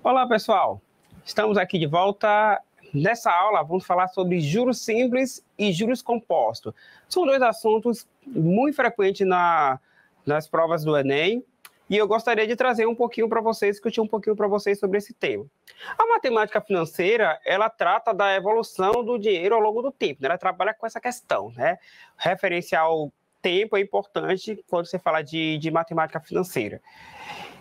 Olá, pessoal. Estamos aqui de volta. Nessa aula, vamos falar sobre juros simples e juros compostos. São dois assuntos muito frequentes nas provas do Enem e eu gostaria de trazer um pouquinho para vocês, discutir um pouquinho para vocês sobre esse tema. A matemática financeira, ela trata da evolução do dinheiro ao longo do tempo, né? Ela trabalha com essa questão, né? Referenciar o tempo é importante quando você fala de matemática financeira.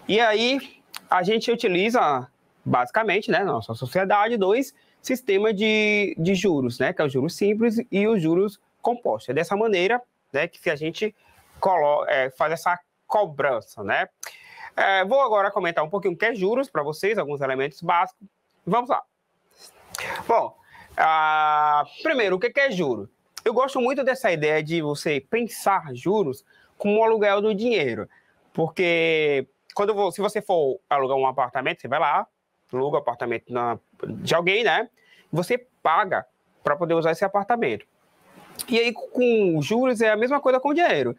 E aí, a gente utiliza, basicamente, né, na nossa sociedade, dois sistemas de juros, né, que é os juros simples e os juros compostos. É dessa maneira, né, que a gente faz essa cobrança, né. Vou agora comentar um pouquinho o que é juros para vocês, alguns elementos básicos. Vamos lá. Bom, primeiro, o que é juro? Eu gosto muito dessa ideia de você pensar juros como um aluguel do dinheiro, porque se você for alugar um apartamento, você vai lá, aluga o apartamento de alguém, né? Você paga para poder usar esse apartamento. E aí, com juros, é a mesma coisa com o dinheiro.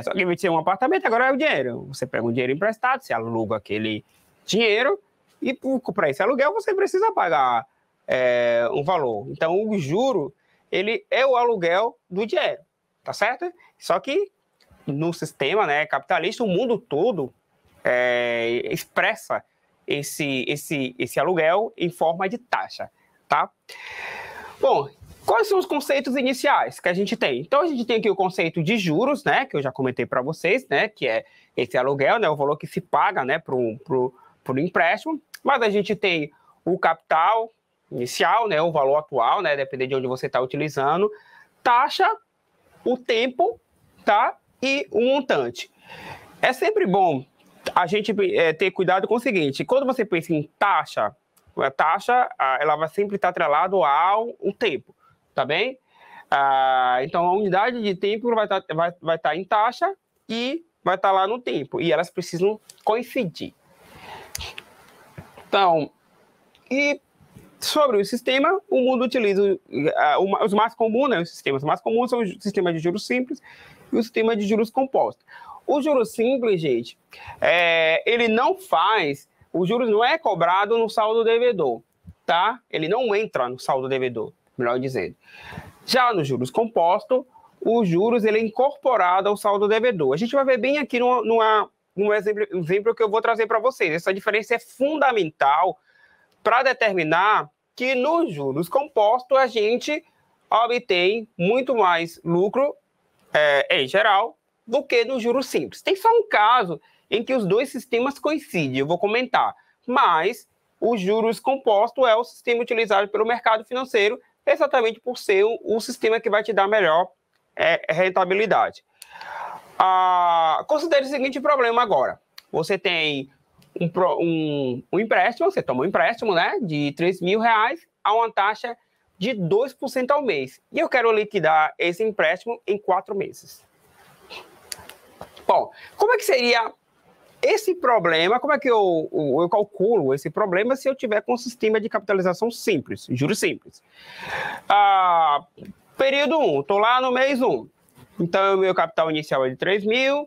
Só que vai ser um apartamento, agora é o dinheiro. Você pega um dinheiro emprestado, você aluga aquele dinheiro, e para esse aluguel você precisa pagar um valor. Então, o juro, ele é o aluguel do dinheiro, tá certo? Só que no sistema, né, capitalista, o mundo todo expressa esse aluguel em forma de taxa, tá? Bom, quais são os conceitos iniciais que a gente tem? Então, a gente tem aqui o conceito de juros, né, que eu já comentei para vocês, né, que é esse aluguel, né, o valor que se paga, né, pro empréstimo, mas a gente tem o capital inicial, né, o valor atual, né, dependendo de onde você está utilizando, taxa, o tempo, tá, e o montante. É sempre bom a gente ter cuidado com o seguinte: quando você pensa em taxa, a taxa ela vai sempre estar atrelada ao tempo, tá bem? Então, a unidade de tempo vai estar em taxa e vai estar lá no tempo, e elas precisam coincidir. Então, e sobre o sistema, o mundo utiliza os mais comuns, né? Os sistemas mais comuns são o sistema de juros simples e o sistema de juros compostos. O juros simples, gente, ele não faz, o juros não é cobrado no saldo devedor, tá? Ele não entra no saldo devedor, melhor dizendo. Já no juros composto, o juros ele é incorporado ao saldo devedor. A gente vai ver bem aqui num exemplo que eu vou trazer para vocês. Essa diferença é fundamental para determinar que nos juros compostos a gente obtém muito mais lucro, em geral, do que no juros simples. Tem só um caso em que os dois sistemas coincidem, eu vou comentar, mas o juros composto é o sistema utilizado pelo mercado financeiro, exatamente por ser o sistema que vai te dar melhor rentabilidade. Considere o seguinte problema agora. Você tem um empréstimo, você toma um empréstimo, né, de R$3.000 a uma taxa de 2% ao mês. E eu quero liquidar esse empréstimo em 4 meses. Bom, como é que seria esse problema? Como é que eu calculo esse problema se eu tiver com um sistema de capitalização simples, juros simples? Período 1, estou lá no mês 1. Então, o meu capital inicial é de 3.000,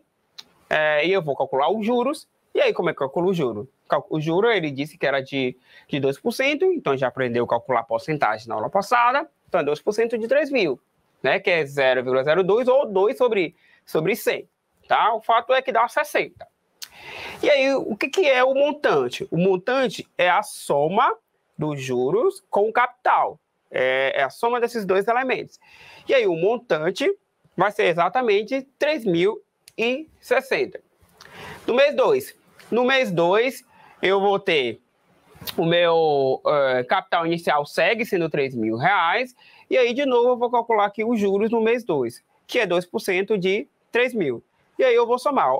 e eu vou calcular os juros. E aí, como é que eu calculo o juro? O juro, ele disse que era de 2%, então já aprendeu a calcular a porcentagem na aula passada. Então, é 2% de 3.000, né? Que é 0,02 ou 2 sobre 100. Tá? O fato é que dá 60. E aí, o que é o montante? O montante é a soma dos juros com o capital. É a soma desses dois elementos. E aí, o montante vai ser exatamente 3.060. No mês 2. No mês 2, eu vou ter o meu capital inicial segue sendo R$3.000. E aí, de novo, eu vou calcular aqui os juros no mês 2, que é 2% de 3.000. E aí, eu vou somar.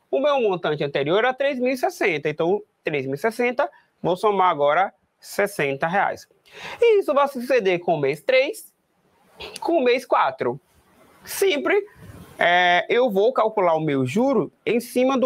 O meu montante anterior era 3.060. Então, 3.060, vou somar agora R$60. E isso vai suceder com o mês 3, com o mês 4. Sempre eu vou calcular o meu juro em cima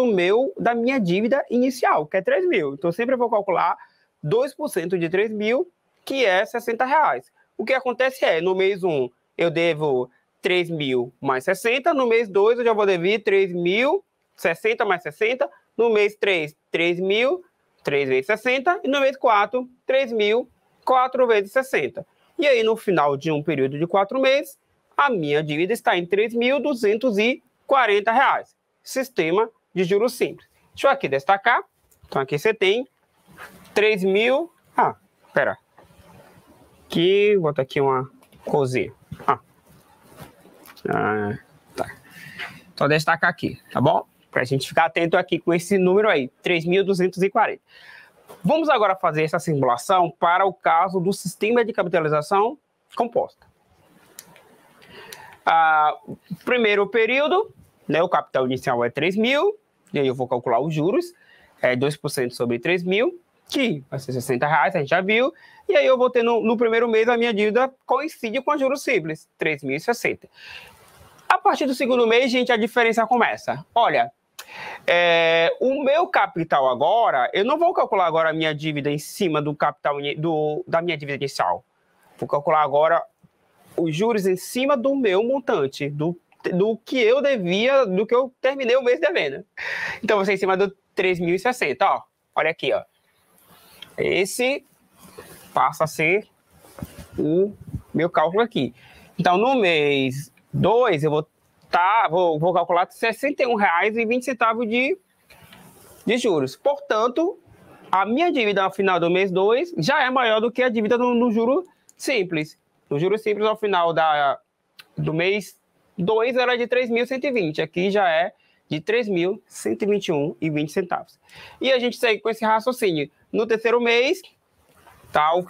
da minha dívida inicial, que é 3.000. Então, sempre eu vou calcular 2% de 3.000, que é R$60. O que acontece no mês 1, eu devo 3.000 mais 60. No mês 2, eu já vou dever 3.000, 60 mais 60. No mês 3, 3.000, 3 vezes 60, e no mês 4, 3.000, 4 vezes 60. E aí, no final de um período de 4 meses, a minha dívida está em R$ 3.240. Sistema de juros simples. Deixa eu aqui destacar. Então, aqui você tem 3.000... espera. Aqui, vou botar aqui uma cozinha. Tá. Só destacar aqui, tá bom? Para a gente ficar atento aqui com esse número aí, 3.240. Vamos agora fazer essa simulação para o caso do sistema de capitalização composta. Primeiro período, né, o capital inicial é 3.000, e aí eu vou calcular os juros, 2% sobre 3.000, que vai ser R$60, a gente já viu, e aí eu vou ter no primeiro mês a minha dívida coincide com a juros simples, 3.060. A partir do segundo mês, gente, a diferença começa. Olha, o meu capital agora, eu não vou calcular agora a minha dívida em cima do capital da minha dívida inicial. Vou calcular agora os juros em cima do meu montante, do que eu devia, do que eu terminei o mês devendo. Então, vai ser em cima do 3.060, ó. Olha aqui, ó. Esse passa a ser o meu cálculo aqui. Então, no mês 2, eu vou calcular R$ 61,20 de juros. Portanto, a minha dívida ao final do mês 2 já é maior do que a dívida no juro simples. No juro simples, ao final do mês 2, era de 3.120. Aqui já é de 3.121,20. E a gente segue com esse raciocínio. No terceiro mês, tá, o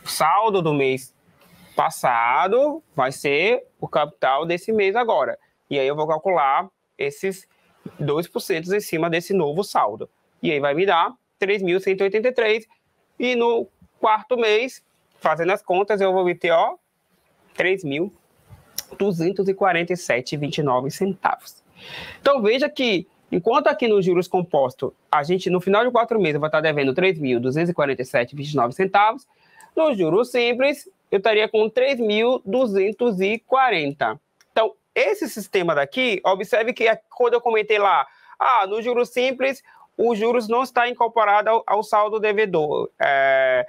saldo do mês passado vai ser o capital desse mês agora. E aí eu vou calcular esses 2% em cima desse novo saldo. E aí vai me dar 3.183. E no quarto mês, fazendo as contas, eu vou obter, ó, 3.247,29. Então veja que, enquanto aqui nos juros compostos, a gente no final de 4 meses vai estar devendo 3.247,29, nos juros simples, eu estaria com 3.240. Então, esse sistema daqui, observe que quando eu comentei lá, no juros simples, os juros não está incorporado ao saldo devedor. É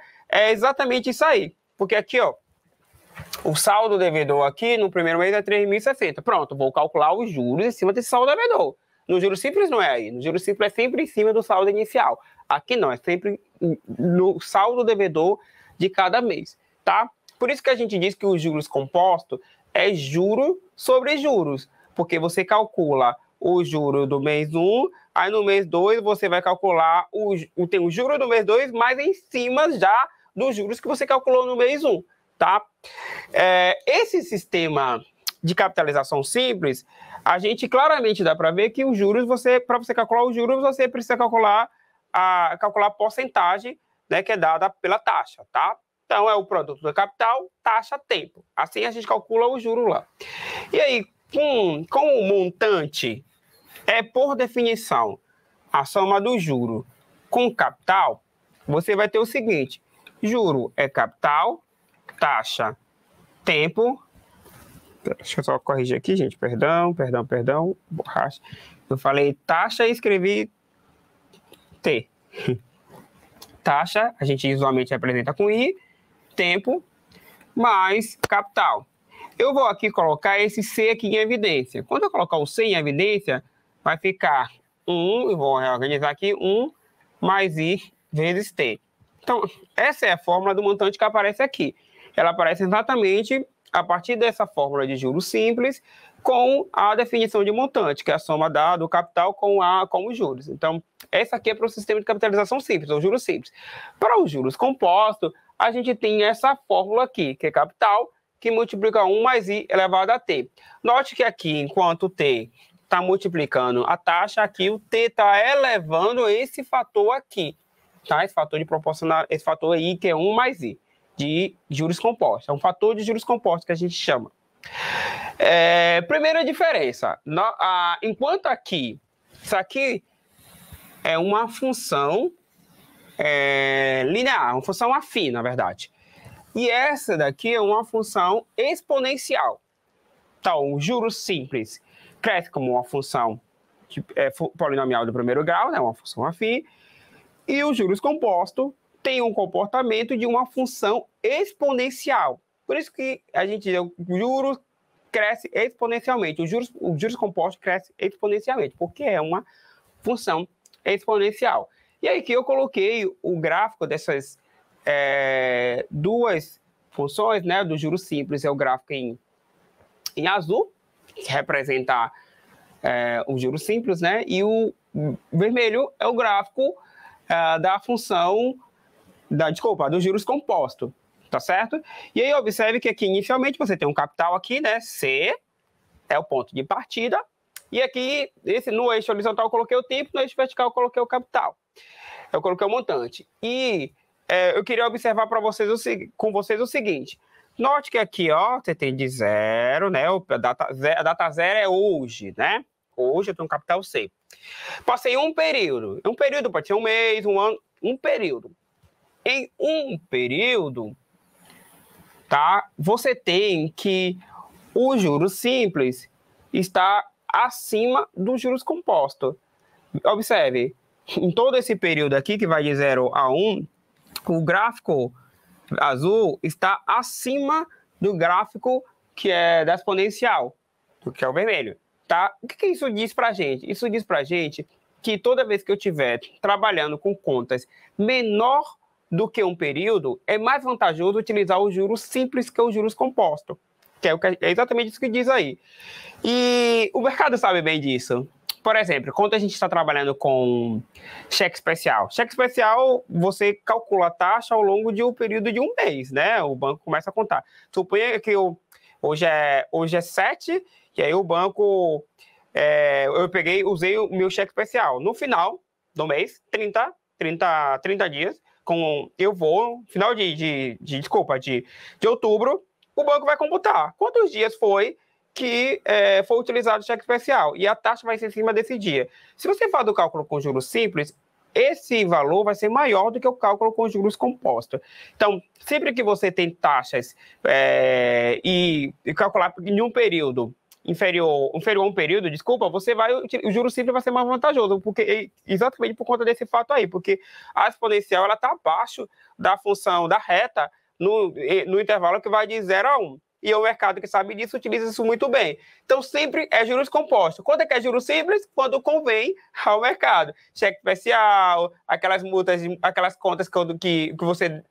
exatamente isso aí. Porque aqui, ó, o saldo devedor aqui no primeiro mês é 3.060. Pronto, vou calcular os juros em cima desse saldo devedor. No juros simples não é aí. No juros simples é sempre em cima do saldo inicial. Aqui não, é sempre no saldo devedor de cada mês, tá? Por isso que a gente diz que os juros compostos é juro sobre juros, porque você calcula o juro do mês 1, aí no mês 2 você vai calcular o juro do mês 2, mas em cima já dos juros que você calculou no mês 1, tá? Esse sistema de capitalização simples, a gente claramente dá para ver que os juros, para você calcular os juros, você precisa calcular a porcentagem, né, que é dada pela taxa, tá? Então, é o produto do capital, taxa, tempo. Assim, a gente calcula o juro lá. E aí, com o montante, por definição, a soma do juro com capital, você vai ter o seguinte: juro é capital, taxa, tempo. Deixa eu só corrigir aqui, gente. Perdão. Borracha. Eu falei taxa e escrevi T. Taxa, a gente usualmente representa com I, tempo, mais capital. Eu vou aqui colocar esse C aqui em evidência. Quando eu colocar o C em evidência, vai ficar 1, eu vou reorganizar aqui, 1 mais I vezes T. Então, essa é a fórmula do montante que aparece aqui. Ela aparece exatamente a partir dessa fórmula de juros simples com a definição de montante, que é a soma do capital com os juros. Então, essa aqui é para o sistema de capitalização simples, ou juros simples. Para os juros compostos, a gente tem essa fórmula aqui, que é capital, que multiplica 1 mais I elevado a T. Note que aqui, enquanto o T está multiplicando a taxa, aqui o T está elevando esse fator aqui, tá? Esse fator de proporcional, esse fator aí que é 1 mais I, de juros compostos. É um fator de juros compostos que a gente chama. Primeira diferença, enquanto aqui, isso aqui é uma função linear, uma função afim, na verdade. E essa daqui é uma função exponencial. Então, o juros simples cresce como uma função polinomial do primeiro grau, né, uma função afim, E o juros composto tem um comportamento de uma função exponencial. Por isso que a gente diz o juros cresce exponencialmente. O juros composto cresce exponencialmente, porque é uma função exponencial. E aí que eu coloquei o gráfico dessas duas funções, né? Do juros simples é o gráfico em azul, que representa o juros simples, né? E o vermelho é o gráfico da função do juros composto, tá certo? E aí observe que aqui inicialmente você tem um capital aqui, né? C é o ponto de partida. E aqui, no eixo horizontal eu coloquei o tempo, no eixo vertical eu coloquei o capital. Eu coloquei o montante. E eu queria observar com vocês o seguinte. Note que aqui, ó, você tem de 0, né? A data 0 é hoje, né? Hoje eu tenho um capital C. Passei um período. Um período pode ser um mês, um ano, um período. Em um período, tá? Você tem que o juros simples está acima do juros composto. Observe, em todo esse período aqui, que vai de 0 a 1, o gráfico azul está acima do gráfico que é da exponencial, que é o vermelho. Tá? O que isso diz para a gente? Isso diz para a gente que toda vez que eu estiver trabalhando com contas menor do que um período, é mais vantajoso utilizar o juros simples que o juros composto. É exatamente isso que diz aí. E o mercado sabe bem disso. Por exemplo, quando a gente está trabalhando com cheque especial. Cheque especial, você calcula a taxa ao longo de um período de um mês, né? O banco começa a contar. Suponha que hoje é 7, e aí o banco... usei o meu cheque especial. No final do mês, 30 dias, final de outubro, o banco vai computar quantos dias foi que foi utilizado o cheque especial, e a taxa vai ser em cima desse dia. Se você faz o cálculo com juros simples, esse valor vai ser maior do que o cálculo com juros compostos. Então, sempre que você tem taxas e calcular em um período inferior a um período, o juros simples vai ser mais vantajoso, exatamente por conta desse fato aí, porque a exponencial está abaixo da função da reta no intervalo que vai de 0 a 1. E o mercado que sabe disso utiliza isso muito bem. Então, sempre é juros compostos. Quando é que é juros simples? Quando convém ao mercado. Cheque especial, aquelas multas, aquelas contas que você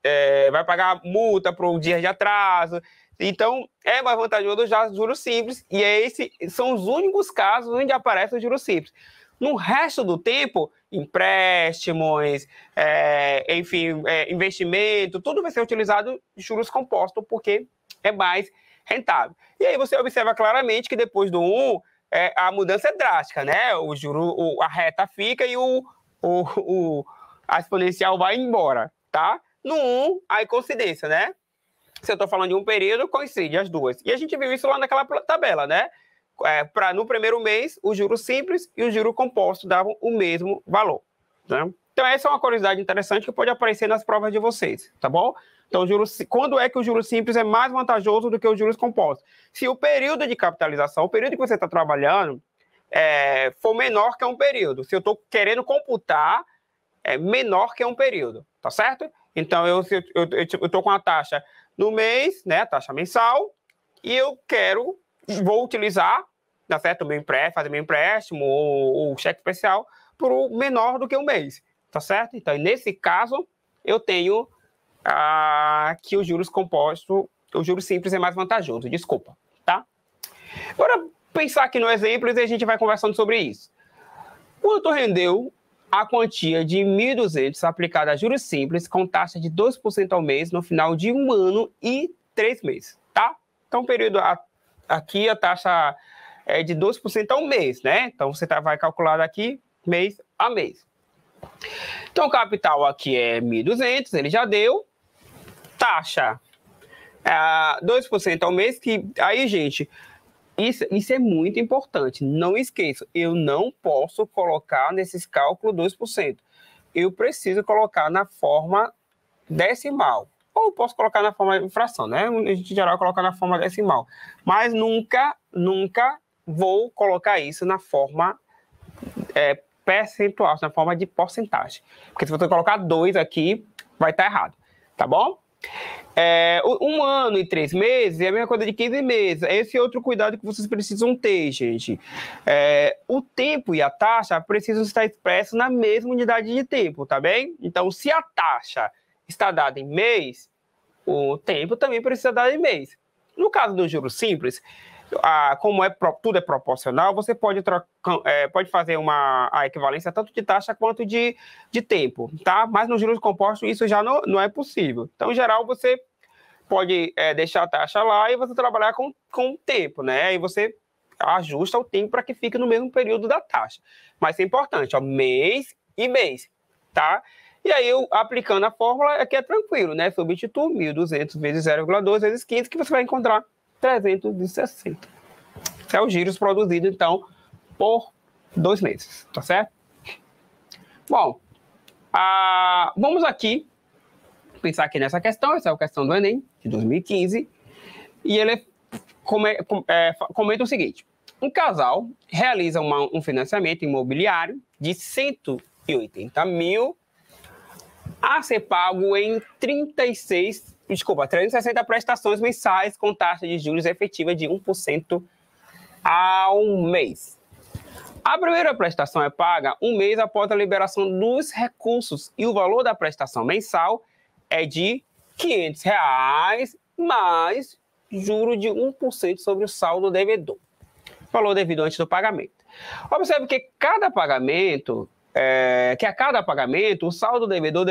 vai pagar multa por um dia de atraso. Então, é mais vantajoso já juros simples. E são os únicos casos onde aparece o juros simples. No resto do tempo, empréstimos, investimento, tudo vai ser utilizado juros compostos, porque é mais rentável. E aí você observa claramente que depois do 1, a mudança é drástica, né? A reta fica e a exponencial vai embora, tá? No 1, aí coincidência, né? Se eu estou falando de um período, coincide as duas. E a gente viu isso lá naquela tabela, né? No primeiro mês, o juro simples e o juro composto davam o mesmo valor, né? Então, essa é uma curiosidade interessante que pode aparecer nas provas de vocês, tá bom? Então, quando é que o juros simples é mais vantajoso do que os juros compostos? Se o período de capitalização, o período que você está trabalhando, for menor que um período. Se eu estou querendo computar, é menor que um período, tá certo? Então, eu estou com a taxa no mês, né, taxa mensal, e vou utilizar, tá certo? Fazer meu empréstimo ou cheque especial por menor do que um mês, tá certo? Então, nesse caso, eu tenho que o juros composto, o juros simples é mais vantajoso, desculpa, tá? Agora, pensar aqui no exemplo e a gente vai conversando sobre isso. Quanto rendeu a quantia de 1.200 aplicada a juros simples com taxa de 2% ao mês no final de 1 ano e 3 meses, tá? Então, período aqui, a taxa é de 2% ao mês, né? Então, você vai calcular daqui mês a mês. Então, o capital aqui é 1.200, ele já deu. Taxa 2% ao mês, que aí, gente, isso é muito importante. Não esqueça, eu não posso colocar nesses cálculos 2%. Eu preciso colocar na forma decimal. Ou posso colocar na forma de fração, né? A gente, em geral, coloca na forma decimal. Mas nunca vou colocar isso na forma percentual, na forma de porcentagem. Porque se você colocar 2 aqui, vai estar errado, tá bom? 1 ano e 3 meses é a mesma coisa de 15 meses. Esse é outro cuidado que vocês precisam ter, gente. O tempo e a taxa precisam estar expressos na mesma unidade de tempo, tá bem? Então, se a taxa está dada em mês, o tempo também precisa dar em mês. No caso do juros simples, como tudo é proporcional, você pode fazer a equivalência tanto de taxa quanto de tempo, tá? Mas nos juros compostos isso já não é possível. Então, em geral, você pode deixar a taxa lá e você trabalhar com o tempo, né? Aí você ajusta o tempo para que fique no mesmo período da taxa. Mas é importante, ó, mês e mês, tá? E aí, aplicando a fórmula, aqui é tranquilo, né? Substituo 1.200 vezes 0,2 vezes 15, que você vai encontrar 360. Esse é o giros produzido, então, por 2 meses, tá certo? Bom, vamos aqui pensar aqui nessa questão. Essa é a questão do Enem, de 2015, e ele comenta o seguinte: um casal realiza um financiamento imobiliário de 180 mil a ser pago em 360 prestações mensais com taxa de juros efetiva de 1% ao mês. A primeira prestação é paga um mês após a liberação dos recursos e o valor da prestação mensal é de R$ 500 mais juro de 1% sobre o saldo devedor. Valor devido antes do pagamento. Observe que a cada pagamento, o saldo devedor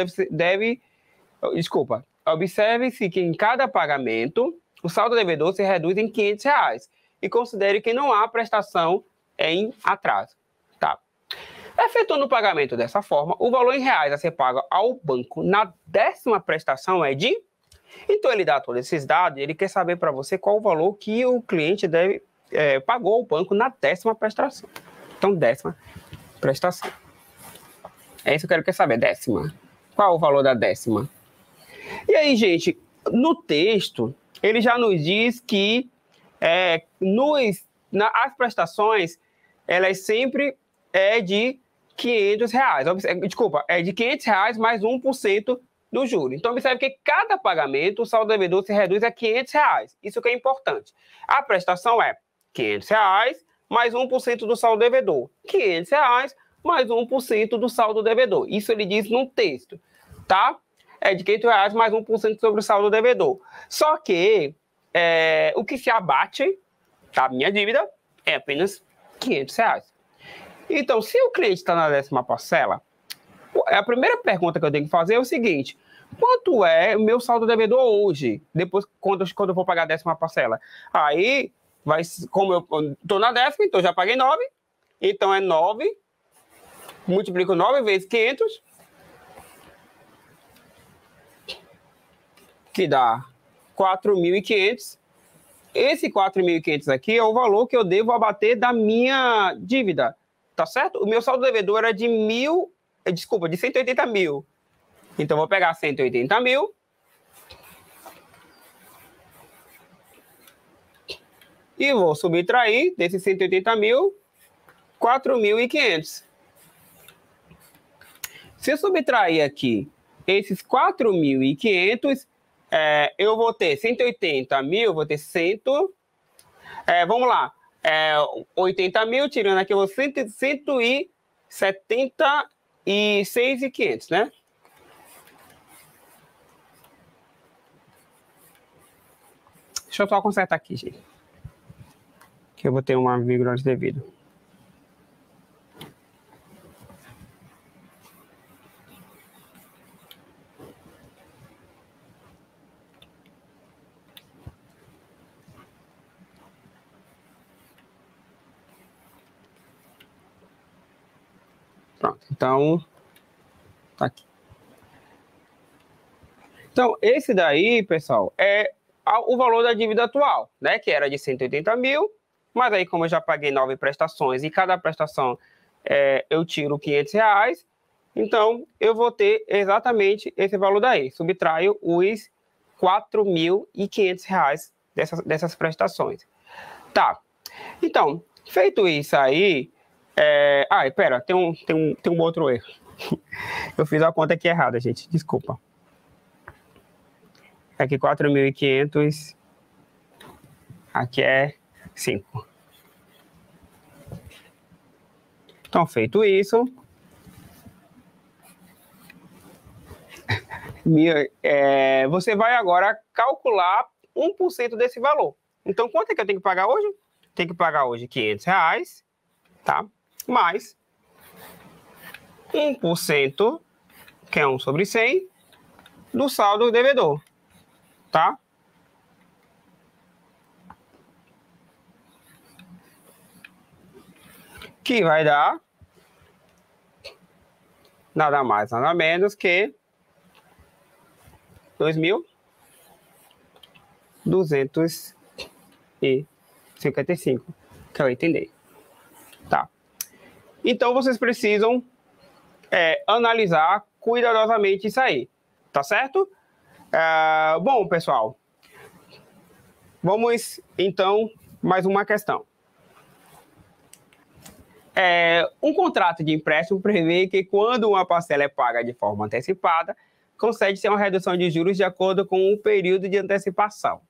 observe-se que em cada pagamento, o saldo devedor se reduz em R$ 500 e considere que não há prestação em atraso. Tá? Efetuando o pagamento dessa forma, o valor em reais a ser pago ao banco na 10ª prestação é de... Então, ele dá todos esses dados e ele quer saber para você qual o valor que o cliente pagou ao banco na 10ª prestação. Então, 10ª prestação. É isso que eu quero saber, 10ª. Qual é o valor da 10ª? E aí, gente, no texto, ele já nos diz que as prestações, elas sempre de R$ 500. Desculpa, é de R$ 500 mais 1% do juro. Então, observe que cada pagamento, o saldo devedor se reduz a R$ 500. Isso que é importante. A prestação é R$ 500 mais 1% do saldo devedor. R$ 500 mais 1% do saldo devedor. Isso ele diz no texto, tá? É de R$ 500 mais 1% sobre o saldo devedor. Só que o que se abate da minha dívida é apenas R$ 500. Então, se o cliente está na 10ª parcela, a primeira pergunta que eu tenho que fazer é o seguinte: quanto é o meu saldo devedor hoje, depois quando eu vou pagar a 10ª parcela? Aí, como eu estou na 10ª, então já paguei 9, então é 9, multiplico 9 vezes 500, que dá 4.500. Esse 4.500 aqui é o valor que eu devo abater da minha dívida, tá certo? O meu saldo devedor era de 180 mil. Então, vou pegar 180 mil e vou subtrair desses 180 mil, 4.500. Se eu subtrair aqui esses 4.500, eu vou ter 180 mil, vou ter 80 mil, tirando aqui, eu vou 176.500, né? Deixa eu só consertar aqui, gente. Que eu vou ter uma vírgula devida. Pronto, então, tá aqui. Então, esse daí, pessoal, é o valor da dívida atual, né? Que era de 180 mil, mas aí como eu já paguei 9 prestações e cada prestação eu tiro R$ 500, então eu vou ter exatamente esse valor daí. Subtraio os R$ 4.500 dessas prestações. Tá, então, feito isso aí, Pera, tem um outro erro. Eu fiz a conta aqui errada, gente. Desculpa. Aqui 4.500. Aqui é 5. Então, feito isso, você vai agora calcular 1% desse valor. Então, quanto é que eu tenho que pagar hoje? Tenho que pagar hoje R$500, tá? Mais 1%, que é 1 sobre 100, do saldo do devedor, tá? Que vai dar nada mais, nada menos que 2.255, que eu entendi, tá? Então, vocês precisam analisar cuidadosamente isso aí, tá certo? Bom, pessoal, vamos, então, mais uma questão. Um contrato de empréstimo prevê que quando uma parcela é paga de forma antecipada, concede-se uma redução de juros de acordo com o período de antecipação.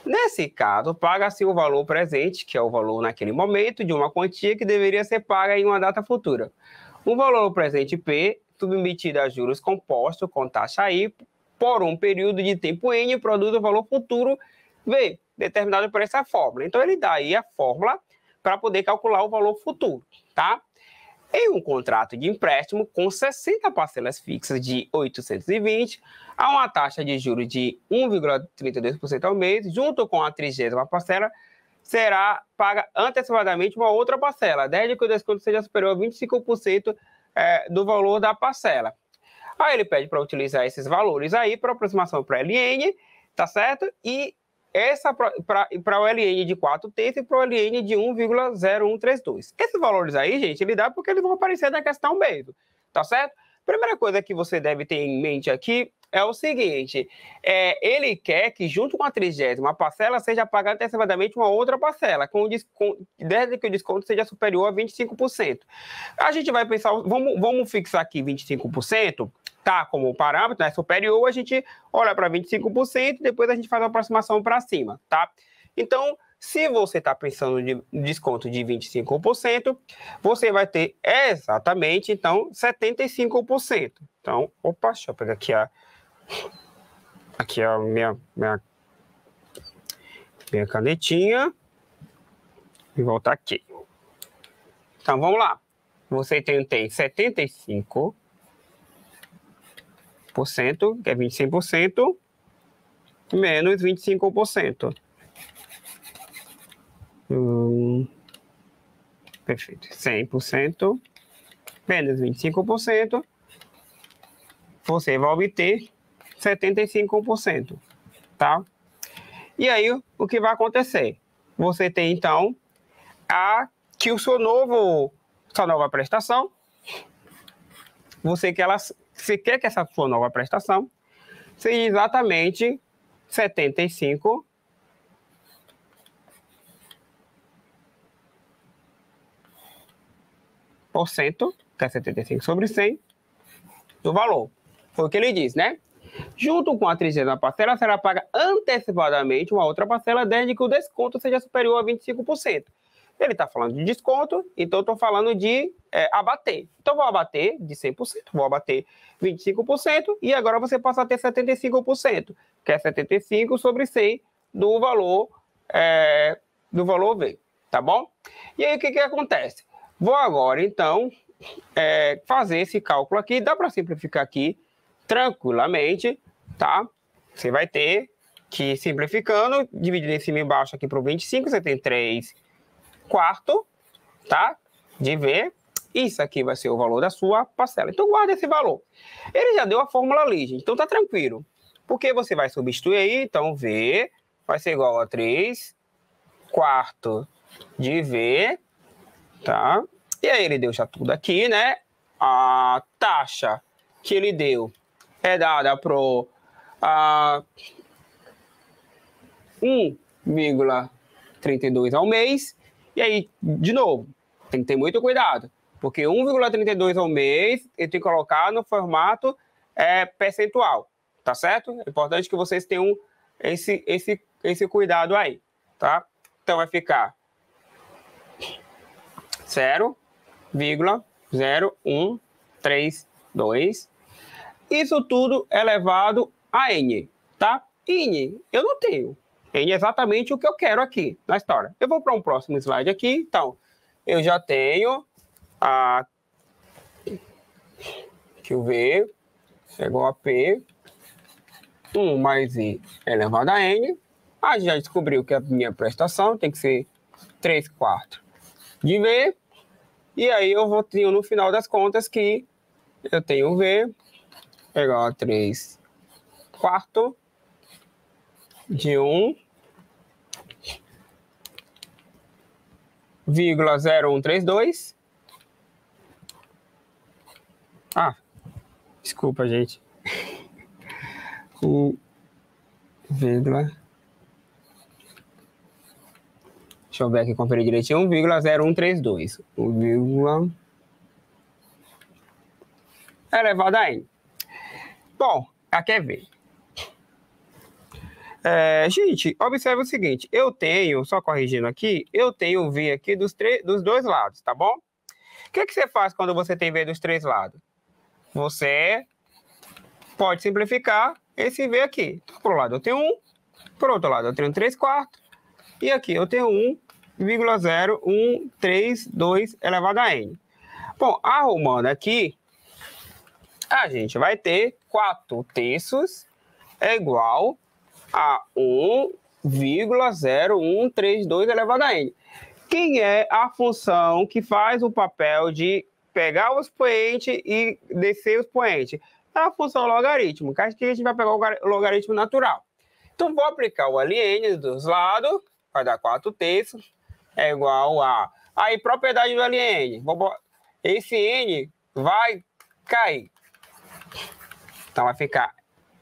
Nesse caso, paga-se o valor presente, que é o valor naquele momento, de uma quantia que deveria ser paga em uma data futura. O valor presente P, submetido a juros compostos com taxa I, por um período de tempo N, produz o valor futuro V, determinado por essa fórmula. Então, ele dá aí a fórmula para poder calcular o valor futuro, tá? Em um contrato de empréstimo com 60 parcelas fixas de 820, há uma taxa de juros de 1,32% ao mês, junto com a 30ª parcela, será paga antecipadamente uma outra parcela, desde que o desconto seja superior a 25% do valor da parcela. Aí ele pede para utilizar esses valores aí para aproximação para LN, tá certo? E essa para o LN de 4/3 e para o LN de 1,0132. Esses valores aí, gente, ele dá porque eles vão aparecer na questão mesmo, tá certo? Primeira coisa que você deve ter em mente aqui é o seguinte, ele quer que junto com a 30ª parcela seja pagada antecipadamente uma outra parcela, desde que o desconto seja superior a 25%. A gente vai pensar, vamos fixar aqui 25%, tá, como parâmetro, né, superior, a gente olha para 25% e depois a gente faz a aproximação para cima, tá? Então, se você está pensando de desconto de 25%, você vai ter exatamente, então, 75%. Então, opa, deixa eu pegar aqui a minha canetinha e voltar aqui. Então, vamos lá. Você tem 75%, que é 25%, menos 25%. Perfeito. 100% menos 25%, você vai obter 75%, tá? E aí, o que vai acontecer? Você tem, então, sua nova prestação, você quer que essa sua nova prestação seja exatamente 75% que é 75 sobre 100 do valor. Foi o que ele diz, né? Junto com a 30ª parcela, será paga antecipadamente uma outra parcela, desde que o desconto seja superior a 25%. Ele está falando de desconto, então eu estou falando de abater. Então, vou abater de 100%, vou abater 25%, e agora você passa a ter 75%, que é 75 sobre 100 do valor V, tá bom? E aí, o que acontece? Vou agora, então, fazer esse cálculo aqui. Dá para simplificar aqui tranquilamente, tá? Você vai ter que, simplificando, dividir em cima e embaixo aqui para o 25, você tem 3/4, tá? De V. Isso aqui vai ser o valor da sua parcela. Então, guarda esse valor. Ele já deu a fórmula ali, gente. Então, tá tranquilo. Porque você vai substituir aí, então, V vai ser igual a 3/4 de V, tá? E aí ele deu já tudo aqui, né? A taxa que ele deu é dada pro 1,32 ao mês. E aí, de novo, Tem que ter muito cuidado, porque 1,32 ao mês eu tenho que colocar no formato percentual, tá certo? É importante que vocês tenham esse cuidado aí, tá? Então vai ficar 0,0132. Isso tudo elevado a N, tá? N eu não tenho. N é exatamente o que eu quero aqui na história. Eu vou para um próximo slide aqui. Então, eu já tenho que o V é igual a P 1 mais I elevado a N. A gente já descobriu que a minha prestação tem que ser 3/4 de V. E aí eu vou ter no final das contas que eu tenho V igual a 3/4 de 1,0132. Desculpa, gente. Deixa eu ver aqui, conferir direitinho. 1,0132. Elevado a N. Bom, aqui é V. Gente, observe o seguinte. Eu tenho, só corrigindo aqui, eu tenho V aqui dos dois lados, tá bom? O que você faz quando você tem V dos três lados? Você pode simplificar esse V aqui. Por um lado eu tenho 1, por outro lado eu tenho 3/4, e aqui eu tenho 1,0132 elevado a N. Bom, arrumando aqui, a gente vai ter 4/3 é igual a 1,0132 elevado a N. Quem é a função que faz o papel de pegar o expoente e descer o expoente? É a função logaritmo, que a gente vai pegar o logaritmo natural. Então, vou aplicar o ln dos lados, vai dar 4/3, é igual a... Aí, propriedade do ln. Esse n vai cair. Então, vai ficar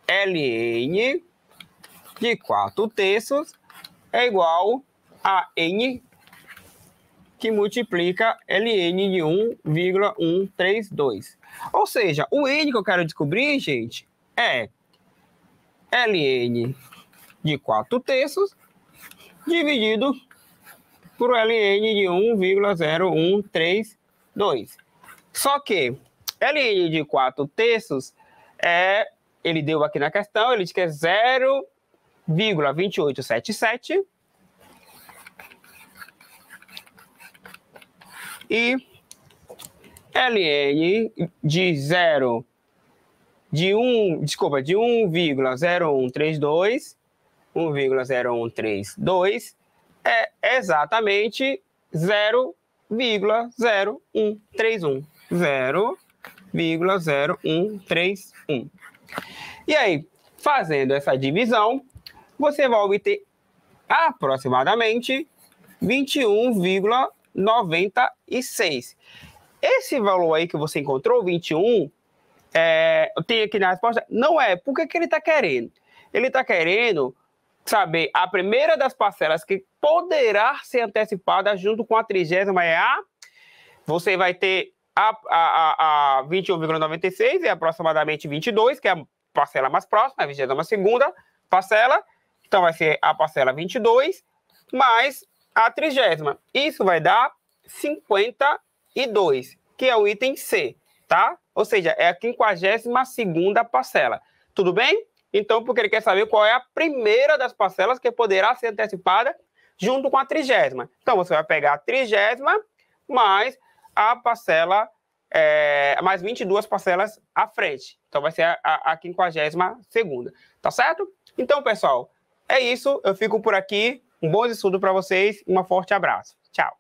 ln de 4/3 é igual a n que multiplica ln de 1,132. Ou seja, o n que eu quero descobrir, gente, é ln de 4/3 dividido por ln de 1,0132. Só que ln de 4/3 ele deu aqui na questão, ele diz que é 0,2877. E ln de 1,0132 é exatamente 0,0131. 0,0131. E aí, fazendo essa divisão, você vai obter aproximadamente 21,96. Esse valor aí que você encontrou, 21, tem aqui na resposta, não é. Por que ele está querendo? Ele está querendo saber a primeira das parcelas que poderá ser antecipada junto com a 30ª é a... Você vai ter a 21,96 é aproximadamente 22, que é a parcela mais próxima, a 22ª parcela. Então vai ser a parcela 22 mais a 30ª. Isso vai dar 52, que é o item C, tá? Ou seja, é a 52ª parcela. Tudo bem? Então, porque ele quer saber qual é a primeira das parcelas que poderá ser antecipada junto com a 30ª. Então, você vai pegar a 30ª mais a parcela, mais 22 parcelas à frente. Então, vai ser a 52ª. Tá certo? Então, pessoal, é isso. Eu fico por aqui. Um bom estudo para vocês. Um forte abraço. Tchau.